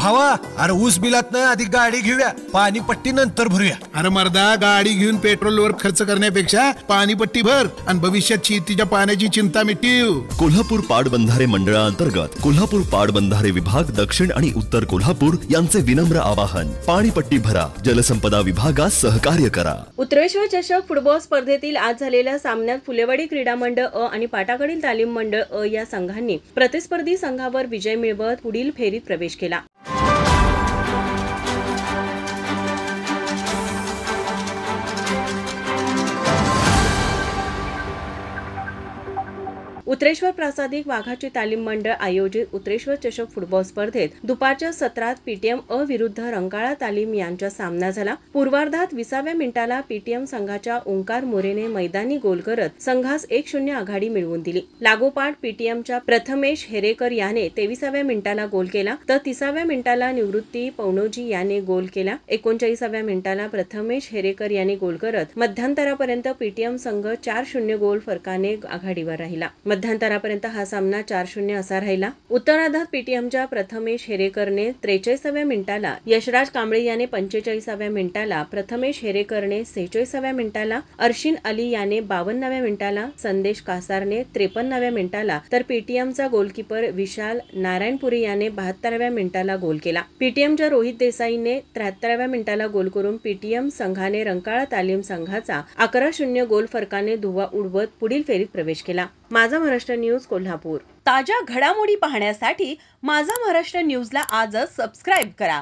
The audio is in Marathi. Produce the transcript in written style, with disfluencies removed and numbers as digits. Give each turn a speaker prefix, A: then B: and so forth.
A: भावा, अरे ऊस बिलात नाही आधी गाडी घेऊया, पाणीपट्टी नंतर भरूया.
B: अरे मर्दा, गाडी घेऊन पेट्रोलवर खर्च करण्यापेक्षा पाणीपट्टी भर आणि भविष्यात शेतीच्या पाण्याची चिंता मिटवू.
C: कोल्हापूर पाटबंधारे मंडळांतर्गत कोल्हापूर पाटबंधारे विभाग दक्षिण आणि उत्तर कोल्हापूर यांचे विनम्र आवाहन. पाणीपट्टी भरा, जलसंपदा विभागास सहकार्य करा.
D: उत्तरेश्वर चषक फुटबॉल स्पर्धेतील आज झालेल्या सामन्यात फुलेवाडी क्रीडा मंडळ अ आणि पाटाकडील तालीम मंडळ अ या संघांनी प्रतिस्पर्धी संघावर विजय मिळवत पुढील फेरीत प्रवेश केला. उत्तरेश्वर प्रासादिक वाघाची तालीम मंडळ आयोजित उत्तरेश्वर चषक फुटबॉल स्पर्धेत दुपारच्या सत्रात पीटीएम अ विरुद्ध रंकाळा तालीम यांचा सामना झाला. पूर्वार्धात 20व्या मिनिटाला पीटीएम संघाच्या ओंकार मोरेने मैदानी गोल करत संघास 1-0 आघाडी मिळवून दिली. लागोपाठ पीटीएमच्या प्रथमेश हेरेकर याने 23व्या मिनिटाला गोल केला, तर 30व्या मिनिटाला निवृत्ती पवनोजी याने गोल केला. 39व्या मिनिटाला प्रथमेश हेरेकर याने गोल करत मध्यांतरापर्यंत पीटीएम संघ 4-0 गोल फरकाने आघाडीवर राहिला. मध्यांतरापर्यंत हा सामना 4-0 असा राहिला. उत्तरार्धात पीटीएमच्या प्रथमेश हेरेकरने 43व्या मिनिटाला, यशराज कांबळे याने 45व्या मिनिटाला, प्रथमेश हेरेकरने 46व्या मिनिटाला, अर्शिन अली याने 52व्या मिनिटाला, संदेश कासारने 53व्या मिनिटाला, तर पीटीएमचा गोलकीपर विशाल नारायणपुरी याने 72व्या मिनिटाला गोल केला. पीटीएमच्या रोहित देसाईने 73व्या मिनिटाला गोल करून पीटीएम संघाने रंकाळा तालीम संघाचा 11-0 गोल फरकाने धुव्वा उडवत पुढील फेरीत प्रवेश केला. माझा महाराष्ट्र न्यूज कोल्हापूर. ताज्या घडामोडी पाहण्यासाठी माझा महाराष्ट्र न्यूजला आजच सबस्क्राईब करा.